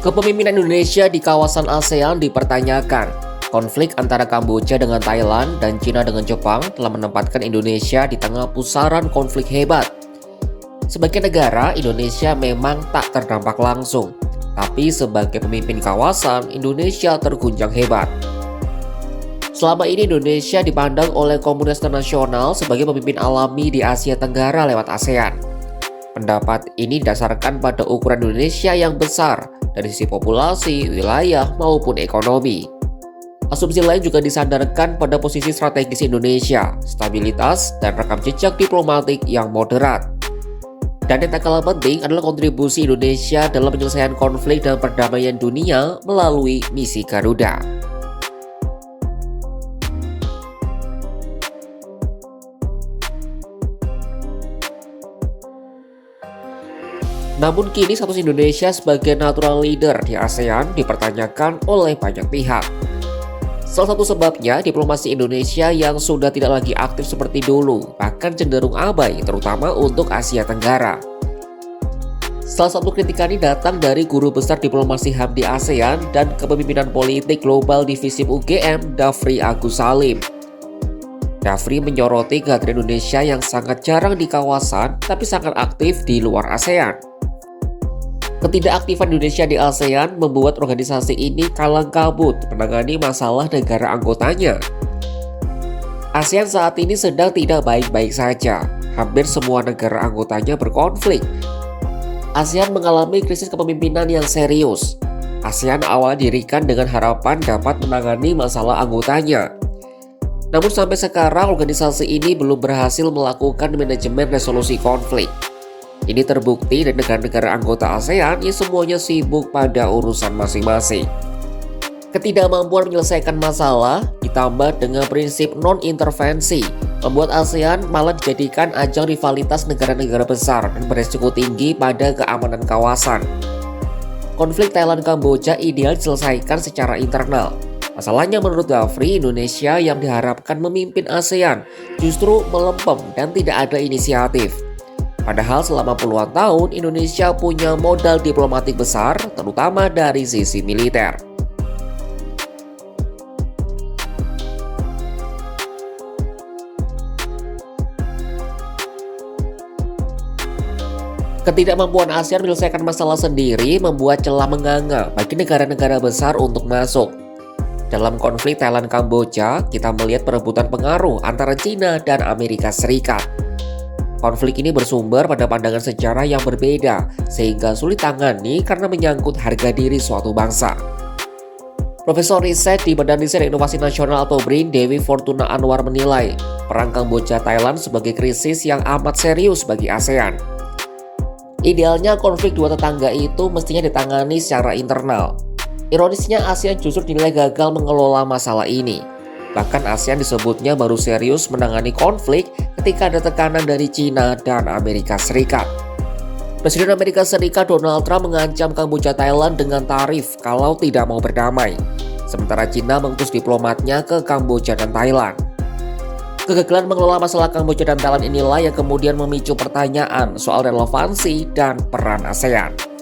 Kepemimpinan Indonesia di kawasan ASEAN dipertanyakan. Konflik antara Kamboja dengan Thailand dan Cina dengan Jepang telah menempatkan Indonesia di tengah pusaran konflik hebat. Sebagai negara, Indonesia memang tak terdampak langsung, tapi sebagai pemimpin kawasan, Indonesia terguncang hebat. Selama ini Indonesia dipandang oleh komunitas internasional sebagai pemimpin alami di Asia Tenggara lewat ASEAN. Pendapat ini didasarkan pada ukuran Indonesia yang besar dari sisi populasi, wilayah, maupun ekonomi. Asumsi lain juga disandarkan pada posisi strategis Indonesia, stabilitas, dan rekam jejak diplomatik yang moderat. Dan yang tak kalah penting adalah kontribusi Indonesia dalam penyelesaian konflik dan perdamaian dunia melalui misi Garuda. Namun kini status Indonesia sebagai natural leader di ASEAN dipertanyakan oleh banyak pihak. Salah satu sebabnya diplomasi Indonesia yang sudah tidak lagi aktif seperti dulu, bahkan cenderung abai terutama untuk Asia Tenggara. Salah satu kritikan ini datang dari guru besar diplomasi HAM di ASEAN dan kepemimpinan politik global di FISIP UGM, Dhafri Agus Salim. Dhafri menyoroti kehadiran Indonesia yang sangat jarang di kawasan tapi sangat aktif di luar ASEAN. Ketidakaktifan Indonesia di ASEAN membuat organisasi ini kalang kabut menangani masalah negara anggotanya. ASEAN saat ini sedang tidak baik-baik saja. Hampir semua negara anggotanya berkonflik. ASEAN mengalami krisis kepemimpinan yang serius. ASEAN awalnya didirikan dengan harapan dapat menangani masalah anggotanya. Namun sampai sekarang organisasi ini belum berhasil melakukan manajemen resolusi konflik. Ini terbukti dari negara-negara anggota ASEAN yang semuanya sibuk pada urusan masing-masing. Ketidakmampuan menyelesaikan masalah ditambah dengan prinsip non-intervensi membuat ASEAN malah dijadikan ajang rivalitas negara-negara besar dan beresiko tinggi pada keamanan kawasan. Konflik Thailand-Kamboja ideal diselesaikan secara internal. Masalahnya menurut Dhafri, Indonesia yang diharapkan memimpin ASEAN justru melempem dan tidak ada inisiatif. Padahal selama puluhan tahun Indonesia punya modal diplomatik besar, terutama dari sisi militer. Ketidakmampuan ASEAN menyelesaikan masalah sendiri membuat celah menganga bagi negara-negara besar untuk masuk. Dalam konflik Thailand-Kamboja, kita melihat perebutan pengaruh antara Cina dan Amerika Serikat. Konflik ini bersumber pada pandangan sejarah yang berbeda, sehingga sulit tangani karena menyangkut harga diri suatu bangsa. Profesor riset di Badan Riset dan Inovasi Nasional atau BRIN, Dewi Fortuna Anwar menilai perang Kamboja-Thailand sebagai krisis yang amat serius bagi ASEAN. Idealnya konflik dua tetangga itu mestinya ditangani secara internal. Ironisnya ASEAN justru dinilai gagal mengelola masalah ini. Bahkan ASEAN disebutnya baru serius menangani konflik ketika ada tekanan dari Cina dan Amerika Serikat. Presiden Amerika Serikat Donald Trump mengancam Kamboja Thailand dengan tarif kalau tidak mau berdamai. Sementara Cina mengutus diplomatnya ke Kamboja dan Thailand. Kegagalan mengelola masalah Kamboja dan Thailand inilah yang kemudian memicu pertanyaan soal relevansi dan peran ASEAN.